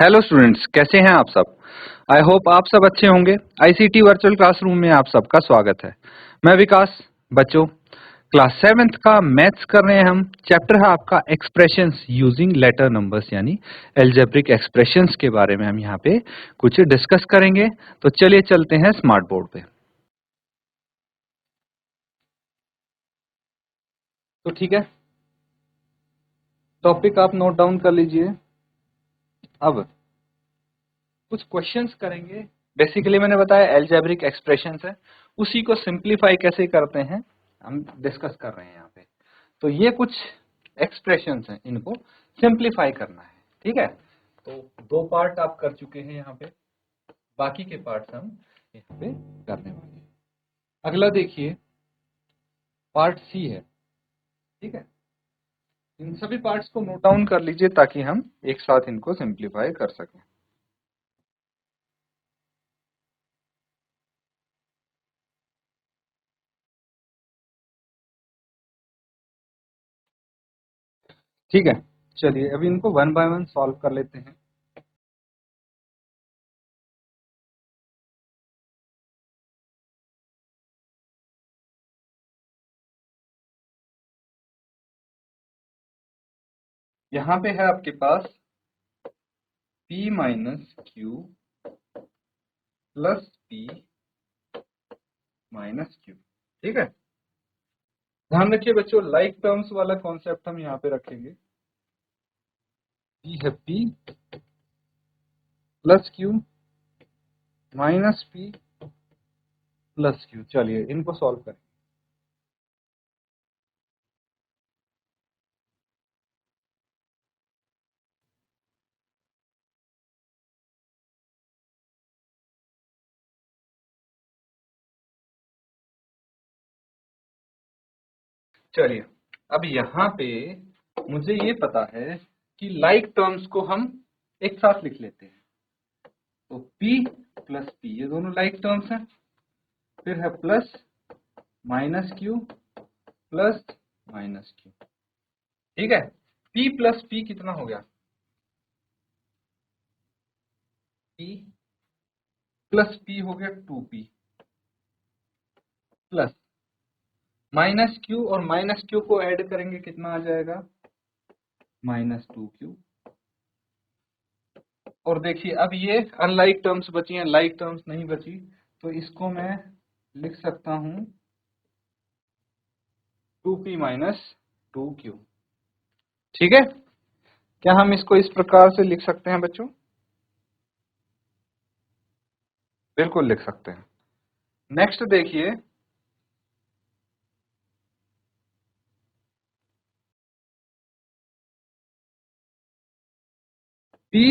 Hello students, कैसे हैं आप सब। आई होप आप सब अच्छे होंगे। आईसीटी वर्चुअल क्लासरूम में आप सबका स्वागत है। मैं विकास। बच्चों, क्लास 7th का मैथ्स कर रहे हैं हम। चैप्टर है आपका एक्सप्रेशंस यूजिंग लेटर नंबर्स, यानी एल्जेब्रिक एक्सप्रेशंस के बारे में हम यहाँ पे कुछ डिस्कस करेंगे। तो चलिए चलते हैं स्मार्ट बोर्ड पे। तो ठीक है, टॉपिक आप नोट डाउन कर लीजिए। अब कुछ क्वेश्चंस करेंगे। बेसिकली मैंने बताया एल्जेब्रिक एक्सप्रेशंस है, उसी को सिंपलीफाई कैसे करते हैं हम डिस्कस कर रहे हैं यहाँ पे। तो ये कुछ एक्सप्रेशंस हैं, इनको सिंपलीफाई करना है। ठीक है, तो दो पार्ट आप कर चुके हैं यहाँ पे, बाकी के पार्ट्स हम यहाँ पे करने वाले हैं। अगला देखिए, पार्ट सी है। ठीक है, इन सभी पार्ट्स को नोट डाउन कर लीजिए ताकि हम एक साथ इनको सिंपलीफाई कर सकें। ठीक है, चलिए अभी इनको वन बाय वन सॉल्व कर लेते हैं। यहाँ पे है आपके पास p minus Q plus p minus Q. ठीक है, ध्यान रखिए बच्चों, लाइक टर्म्स वाला कॉन्सेप्ट हम यहाँ पे रखेंगे। p है p plus Q minus p plus Q. चलिए इनको सॉल्व करें। चलिए, अब यहाँ पे मुझे ये पता है कि लाइक टर्म्स को हम एक साथ लिख लेते हैं। तो p प्लस p ये दोनों लाइक टर्म्स हैं। फिर है plus minus Q plus minus Q. ठीक है, p प्लस p कितना हो गया? p प्लस p हो गया 2p प्लस माइनस क्यू और माइनस क्यू को ऐड करेंगे कितना आ जाएगा? Minus 2q। और देखिए अब ये अनलाइक टर्म्स बची हैं, लाइक टर्म्स नहीं बची, तो इसको मैं लिख सकता हूं 2p माइनस 2q। ठीक है, क्या हम इसको इस प्रकार से लिख सकते हैं बच्चों? बिल्कुल लिख सकते हैं। नेक्स्ट देखिए, p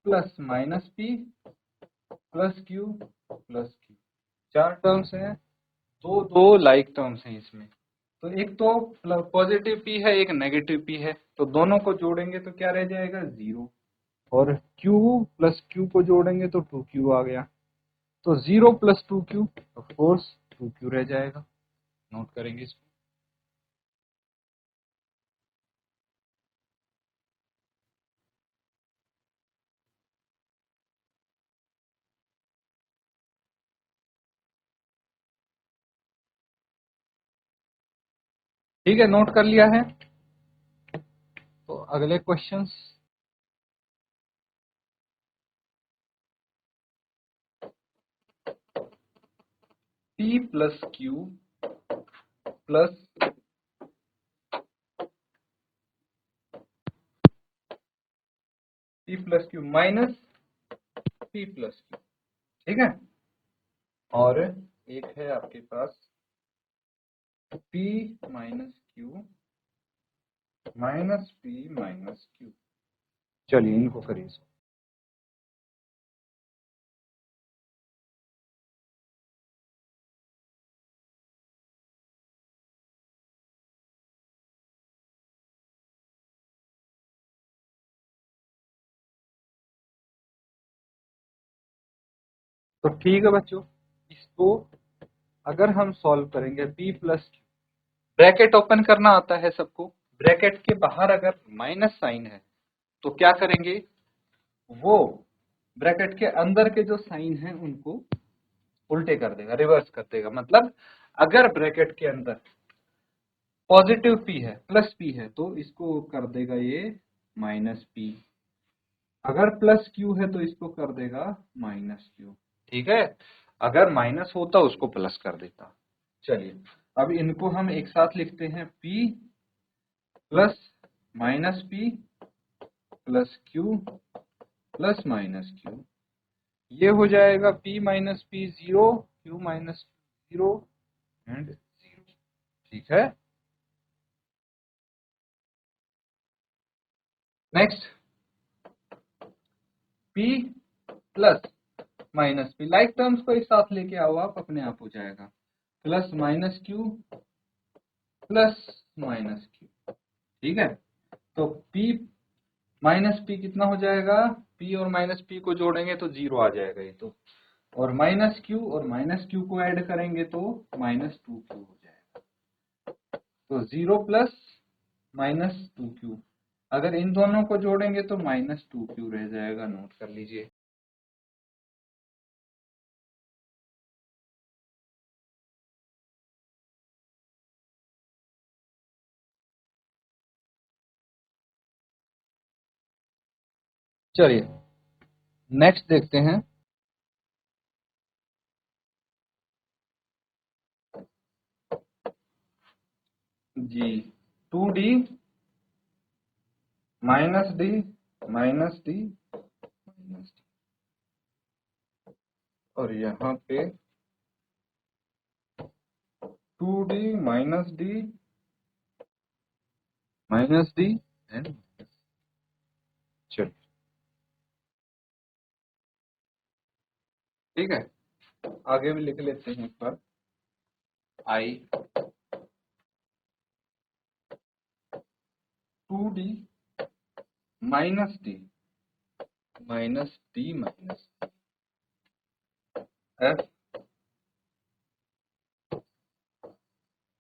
plus minus p plus q plus q। चार टर्म्स हैं, दो दो लाइक टर्म्स हैं इसमें। तो एक तो पॉजिटिव p है, एक नेगेटिव p है, तो दोनों को जोड़ेंगे तो क्या रह जाएगा? 0। और q प्लस q को जोड़ेंगे तो 2q आ गया। तो 0 plus 2q of course 2q रह जाएगा। नोट करेंगे इसको। ठीक है, नोट कर लिया है। तो अगले questions. p plus Q plus p plus Q minus p plus Q. ठीक है, और एक है आपके पास p minus Q minus p minus Q. चलिए इनको करिए। तो ठीक है बच्चों, इसको अगर हम सॉल्व करेंगे p plus Q, bracket open करना आता है सबको। ब्रैकेट के बाहर अगर माइनस साइन है तो क्या करेंगे? वो ब्रैकेट के अंदर के जो साइन हैं उनको उल्टे कर देगा, रिवर्स कर देगा। मतलब अगर ब्रैकेट के अंदर पॉजिटिव p है, प्लस p है, तो इसको कर देगा ये माइनस p। अगर प्लस q है तो इसको कर देगा माइनस q। ठीक है, अगर माइनस होता उसको प्लस कर देता। चलिए अब इनको हम एक साथ लिखते हैं, p plus minus p plus q plus minus q। ये हो जाएगा p minus p 0, q minus 0 and 0। ठीक है, next p plus minus p, like terms को एक साथ लेके आओ आप, अपने आप हो जाएगा plus minus q plus minus q। ठीक है, तो p माइनस p कितना हो जाएगा, p और माइनस p को जोड़ेंगे तो 0 आ जाएगा ये तो, और माइनस q और माइनस q को ऐड करेंगे तो माइनस 2q हो जाएगा। तो 0 प्लस माइनस 2q, अगर इन दोनों को जोड़ेंगे तो माइनस 2q रह जाएगा, नोट कर लीजिए। चलिए नेक्स्ट देखते हैं। जी 2d minus D minus D minus D, और यहाँ पे 2d माइनस डी एंड, चलिए ठीक है, आगे भी लिख लेते हैं एक बार। आई 2d minus D minus F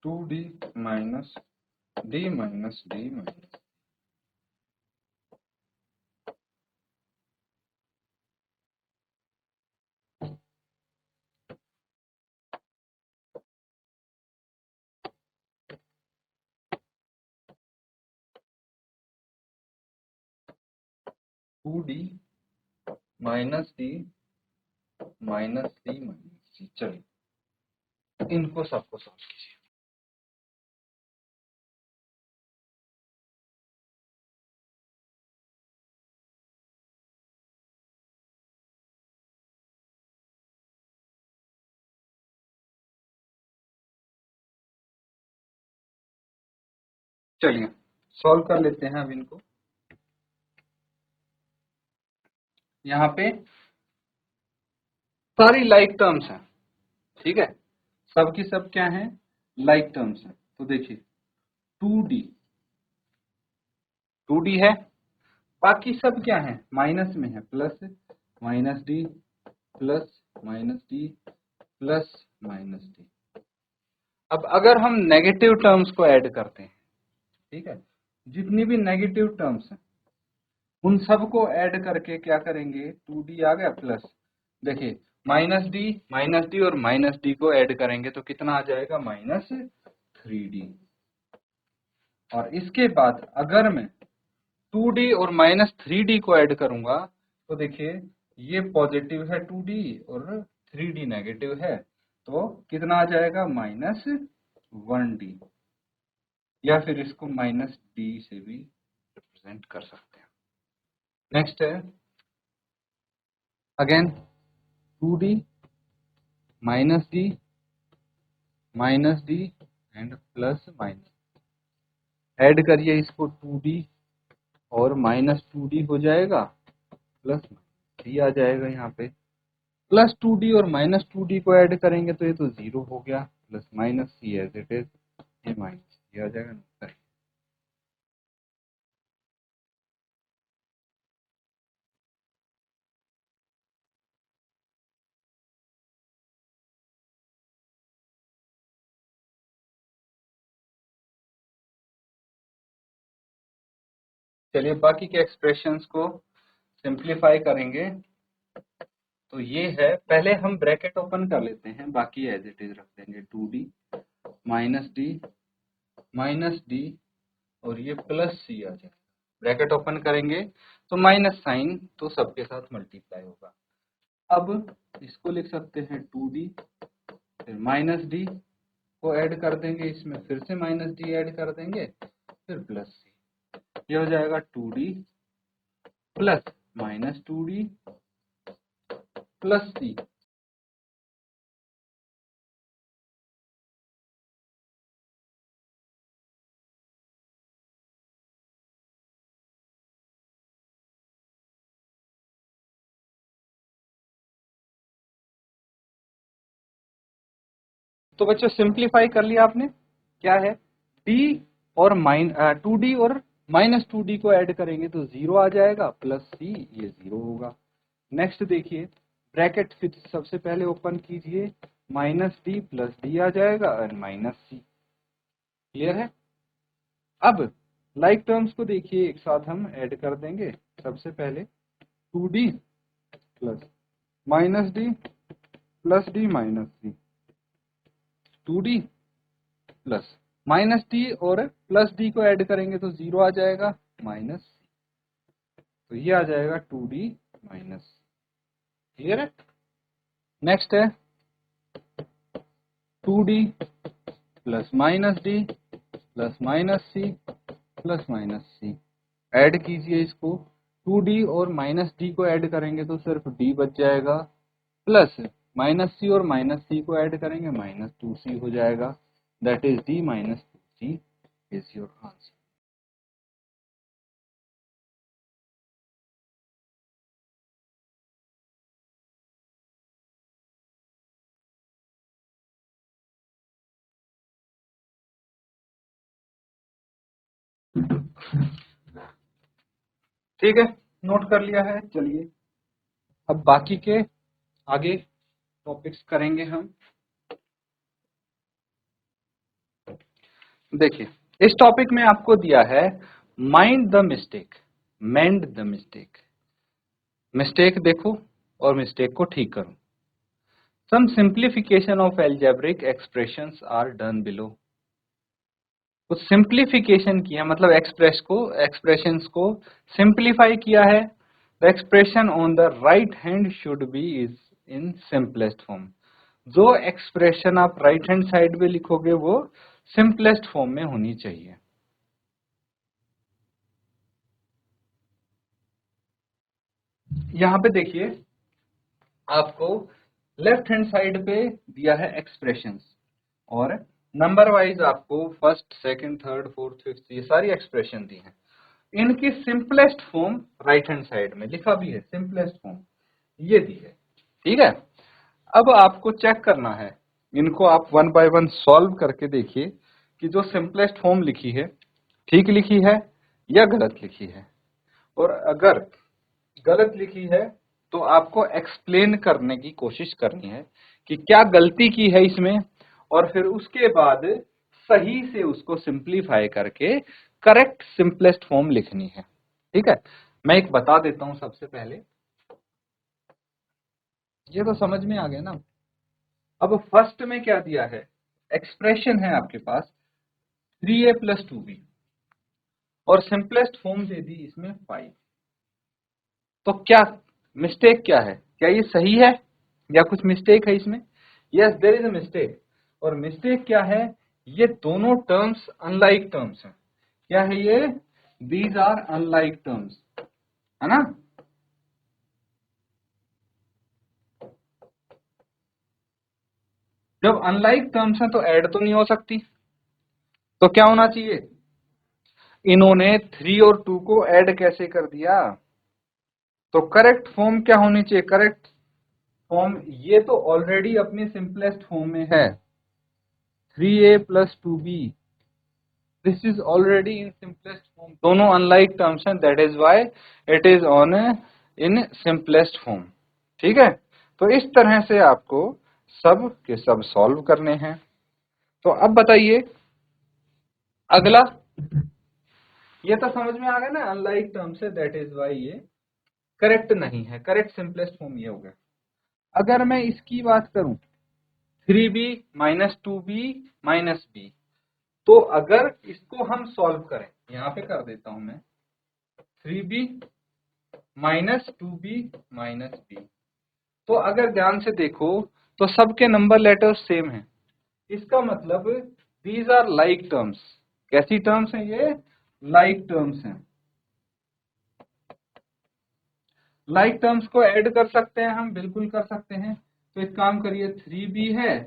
2d minus D minus D minus 2d minus D minus D minus D. चलिए इनको सबको सॉल्व कीजिए। चलिए सॉल्व कर लेते हैं अब इनको। यहाँ पे सारी लाइक टर्म्स हैं, ठीक है, सब की सब क्या है, लाइक टर्म्स हैं। तो देखिए 2d 2d है, बाकी सब क्या है, माइनस में है, plus minus D plus minus D plus minus D. अब अगर हम नेगेटिव टर्म्स को ऐड करते हैं, ठीक है, जितनी भी नेगेटिव टर्म्स हैं उन सबको ऐड करके क्या करेंगे, 2d आ गया प्लस, देखिए माइनस डी और माइनस डी को ऐड करेंगे तो कितना आ जाएगा, माइनस 3d। और इसके बाद अगर मैं 2d और माइनस 3d को ऐड करूंगा तो देखिए ये पॉजिटिव है 2d और 3d नेगेटिव है, तो कितना आ जाएगा, माइनस 1d, या फिर इसको माइनस d से भी रिप्रेजेंट कर सकते हैं। नेक्स्ट है again 2d minus D and plus minus, add करिए इसको 2d और माइनस 2d हो जाएगा, प्लस डी आ जाएगा यहाँ पे, प्लस 2d और माइनस 2d को ऐड करेंगे तो ये तो 0 हो गया, plus minus C as it is, ये माइनस सी आ जाएगा। चलिए बाकी के एक्सप्रेशंस को सिंप्लीफाई करेंगे तो ये है, पहले हम ब्रैकेट ओपन कर लेते हैं, बाकी एज इट इज रख देंगे 2d माइनस डी और ये प्लस सी आ जाएगा। ब्रैकेट ओपन करेंगे तो माइनस साइन तो सबके साथ मल्टीप्लाई होगा। अब इसको लिख सकते हैं 2d, फिर माइनस डी को ऐड कर देंगे, इसमें फिर से माइनस डी ऐड कर देंगे, फिर प्लस सी। ये हो जाएगा 2d plus minus 2d plus सी। तो बच्चों सिंप्लीफाई कर लिया आपने, क्या है d और 2d और माइनस 2d को ऐड करेंगे तो 0 आ जाएगा, प्लस सी ये 0 होगा। नेक्स्ट देखिए, ब्रैकेट फिर सबसे पहले ओपन कीजिए, माइनस डी प्लस डी आ जाएगा और माइनस सी। क्लियर है? अब लाइक टर्म्स को देखिए, एक साथ हम ऐड कर देंगे। सबसे पहले 2d plus minus D plus D minus C, 2d plus minus D और प्लस डी को ऐड करेंगे तो 0 आ जाएगा, माइनस सी। तो ये आ जाएगा 2d माइनस सी। क्लियर है? नेक्स्ट है 2d plus minus D plus minus C plus minus C. Add कीजिए इसको, 2d और माइनस डी को ऐड करेंगे तो सिर्फ d बच जाएगा, प्लस माइनस सी और माइनस सी को ऐड करेंगे माइनस 2c हो जाएगा। That is d minus 2c is your answer. ठीक है, नोट कर लिया है। चलिए अब बाकी के आगे टॉपिक्स करेंगे हम। देखिए, इस टॉपिक में आपको दिया है mind the mistake, mend the mistake. Mistake देखो और मिस्टेक को ठीक करो। Some simplification of algebraic expressions are done below. कुछ सिंप्लीफिकेशन किया, मतलब एक्सप्रेशंस को सिंप्लीफाई किया है। The expression on the right hand should be is in simplest form. जो एक्सप्रेशन आप राइट हैंड साइड में लिखोगे वो सिंपलेस्ट फॉर्म में होनी चाहिए। यहां पे देखिए, आपको लेफ्ट हैंड साइड पे दिया है एक्सप्रेशंस और नंबर वाइज आपको first second third fourth fifth ये सारी एक्सप्रेशन दी हैं। इनकी simplest form right hand side में लिखा भी है, सिंपलेस्ट फॉर्म ये दी है। ठीक है, अब आपको चेक करना है, इनको आप वन बाय वन सॉल्व करके देखिए कि जो सिंपलेस्ट फॉर्म लिखी है ठीक लिखी है या गलत लिखी है। और अगर गलत लिखी है तो आपको एक्सप्लेन करने की कोशिश करनी है कि क्या गलती की है इसमें, और फिर उसके बाद सही से उसको सिंप्लीफाई करके करेक्ट सिंपलेस्ट फॉर्म लिखनी है। ठीक है, मैं एक बता देता हूं। सबसे पहले ये तो समझ में आ गया ना। अब फर्स्ट में क्या दिया है, एक्सप्रेशन है आपके पास 3a प्लस 2b और सिंपलेस्ट फॉर्म दे दी इसमें 5। तो क्या मिस्टेक क्या है, क्या ये सही है या कुछ मिस्टेक है इसमें? Yes, there is a mistake. और मिस्टेक क्या है, ये दोनों टर्म्स अनलाइक टर्म्स हैं। क्या है ये? दीज आर अनलाइक टर्म्स, है ना। जब अनलाइक टर्म्स हैं तो ऐड तो नहीं हो सकती, तो क्या होना चाहिए? इन्होंने 3 और 2 को ऐड कैसे कर दिया? तो करेक्ट फॉर्म क्या होनी चाहिए? करेक्ट फॉर्म ये तो ऑलरेडी अपने सिंपलेस्ट फॉर्म में है, 3a plus 2b। This is already in simplest form. दोनों अनलाइक टर्म्स हैं, that is why it is on in simplest form. ठीक है, तो इस तरह से आपको सब के सब सॉल्व करने हैं। तो अब बताइए अगला, ये तो समझ में आ गया ना, अनलाइक टर्म्स है दैट इज व्हाई ये करेक्ट नहीं है। करेक्ट सिंपलेस्ट फॉर्म ये हो गया। अगर मैं इसकी बात करूं 3b minus 2b minus b, तो अगर इसको हम सॉल्व करें, यहां पे कर देता हूं मैं 3b minus 2b minus b, तो अगर ध्यान से देखो तो सबके नंबर लेटर्स सेम हैं। इसका मतलब दीज आर लाइक टर्म्स। कैसी टर्म्स हैं ये? लाइक टर्म्स हैं। लाइक टर्म्स को ऐड कर सकते हैं हम, बिल्कुल कर सकते हैं। तो एक काम करिए 3b है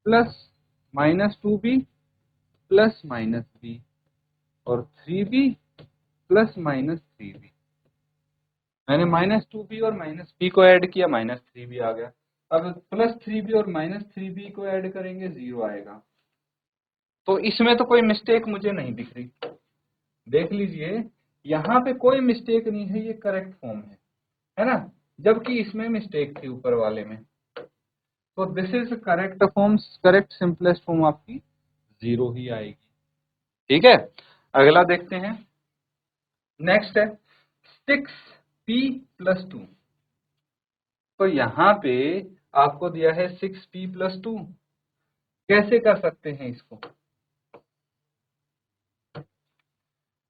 plus minus 2b plus minus b, और 3b प्लस माइनस 3b। मैंने माइनस 2b और माइनस b को ऐड किया, माइनस 3b आ गया। अब प्लस 3b और माइनस 3b को ऐड करेंगे, 0 आएगा। तो इसमें तो कोई मिस्टेक मुझे नहीं दिख रही। देख लीजिए यहाँ पे कोई मिस्टेक नहीं है, ये करेक्ट फॉर्म है ना? जबकि इसमें मिस्टेक थी ऊपर वाले में। तो this is correct form, correct simplest form आपकी 0 ही आएगी। ठीक है, अगला देखते हैं। नेक्स्ट है 6p प्लस 2। तो यहाँ पे आपको दिया है 6p प्लस 2। कैसे कर सकते हैं इसको?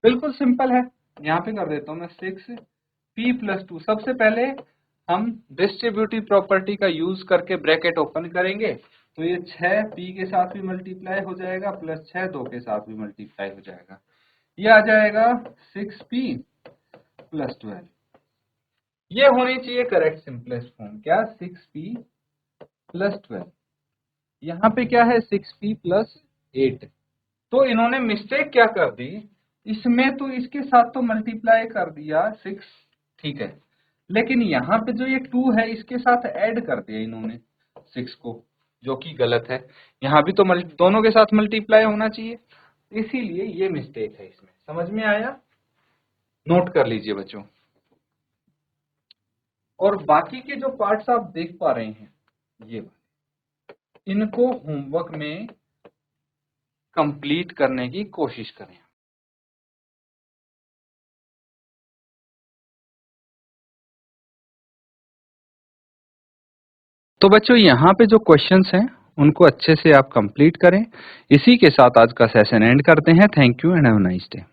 बिल्कुल सिंपल है, यहाँ पे कर देता हूं मैं 6p प्लस 2। सबसे पहले हम डिस्ट्रीब्यूटिव प्रॉपर्टी का यूज करके ब्रैकेट ओपन करेंगे, तो ये 6p के साथ भी मल्टीप्लाई हो जाएगा प्लस 6 2 के साथ भी मल्टीप्लाई हो जाएगा। ये आ जाएगा 6p प्लस 12। ये होनी चाहिए करेक्ट सिंपलेस्ट फॉर्म। क्या? 6p plus 12। यहाँ पे क्या है? 6p plus 8। तो इन्होंने मिस्टेक क्या कर दी, इसमें तो इसके साथ तो मल्टीप्लाई कर दिया 6, ठीक है, लेकिन यहाँ पे जो ये 2 है इसके साथ ऐड कर दिया इन्होंने 6 को, जो कि गलत है। यहाँ भी तो दोनों के साथ मल्टीप्लाई होना चाहिए, इसीलिए ये मिस्टेक है इसमें। समझ में आया? नोट कर लीजिए बच्चों। और बाकी के जो पार्ट्स आप देख पा रहे हैं, ये इनको होमवर्क में कंप्लीट करने की कोशिश करें। तो बच्चों यहाँ पे जो क्वेश्चंस हैं उनको अच्छे से आप कंप्लीट करें। इसी के साथ आज का सेशन एंड करते हैं। Thank you and have a nice day.